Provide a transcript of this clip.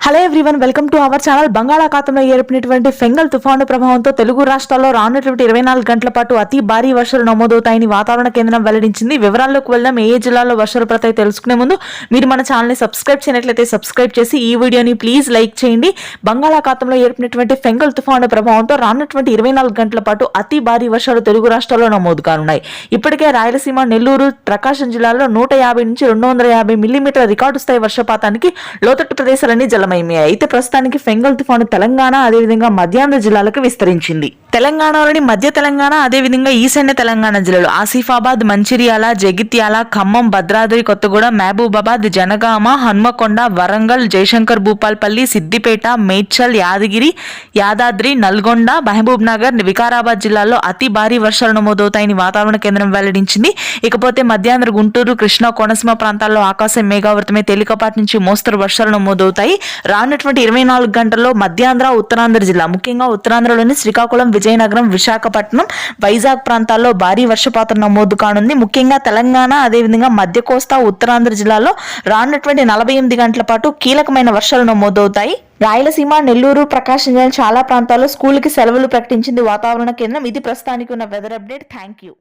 Hello everyone, welcome to our channel. బంగాళాఖాతంలో ఏర్పడినటువంటి Fengal తుఫాను ప్రభావంతో తెలుగు రాష్ట్రాల్లో రానున్నటువంటి 24 గంటల పాటు అతి భారీ వర్షాలు నమోదవుతాయని వాతావరణ కేంద్రం వెల్లడించింది. వివరాల్లోకి వెళ్దాం. ఏ జిల్లాలో వర్షాలు పడతాయో తెలుసుకునే ముందు మీరు మన ఛానల్ని సబ్స్క్రైబ్ చేయనట్లయితే సబ్స్క్రైబ్ చేసి ఈ వీడియోని ప్లీజ్ లైక్ చేయండి. బంగాళాఖాతంలో ఏర్పడినటువంటి ఫెంగల్ తుఫాను ప్రభావంతో రానున్నటువంటి 24 గంటల పాటు అతి భారీ వర్షాలు తెలుగు రాష్ట్రాల్లో నమోదు కానున్నాయి. ఇప్పటికే రాయలసీమ, నెల్లూరు, ప్రకాశం జిల్లాల్లో 150 నుంచి 250 మిల్లీమీటర్ల రికార్డు స్థాయి వర్షపాతానికి లోతట్టు ప్రదేశాలన్నీ అయితే ప్రస్తుతానికి ఫెంగల్ తుఫాను తెలంగాణ అదేవిధంగా మధ్యాంధ్ర జిల్లాలకు విస్తరించింది. తెలంగాణలోని మధ్య తెలంగాణ అదేవిధంగా ఈశాన్య తెలంగాణ జిల్లాలు ఆసిఫాబాద్, మంచిర్యాల, జగిత్యాల, ఖమ్మం, భద్రాద్రి కొత్తగూడెం, మహబూబాబాద్, జనగామ, హన్మకొండ, వరంగల్, జయశంకర్ భూపాల్పల్లి, సిద్దిపేట, మేడ్చల్, యాదాద్రి, నల్గొండ, మహబూబ్ నగర్, వికారాబాద్ జిల్లాల్లో అతి భారీ వర్షాలు నమోదవుతాయని వాతావరణ కేంద్రం వెల్లడించింది. ఇకపోతే మధ్యాంధ్ర, గుంటూరు, కృష్ణా, కోనసీమ ప్రాంతాల్లో ఆకాశం మేఘావృతమై తేలికపాటి నుంచి మోస్తరు వర్షాలు నమోదవుతాయి. రానున్నటువంటి 24 గంటల్లో మధ్యాంధ్ర, ఉత్తరాంధ్ర జిల్లా ముఖ్యంగా ఉత్తరాంధ్రలోని శ్రీకాకుళం, విజయనగరం, విశాఖపట్నం, వైజాగ్ ప్రాంతాల్లో భారీ వర్షపాతం నమోదు కానుంది. ముఖ్యంగా తెలంగాణ అదేవిధంగా మధ్య కోస్తా, ఉత్తరాంధ్ర జిల్లాలో రానున్నటువంటి 48 గంటల పాటు కీలకమైన వర్షాలు నమోదవుతాయి. రాయలసీమ, నెల్లూరు, ప్రకాశం జిల్లా చాలా ప్రాంతాల్లో స్కూల్కి సెలవులు ప్రకటించింది వాతావరణ కేంద్రం. ఇది ప్రస్తుతానికి ఉన్న వెదర్ అప్డేట్. Thank you.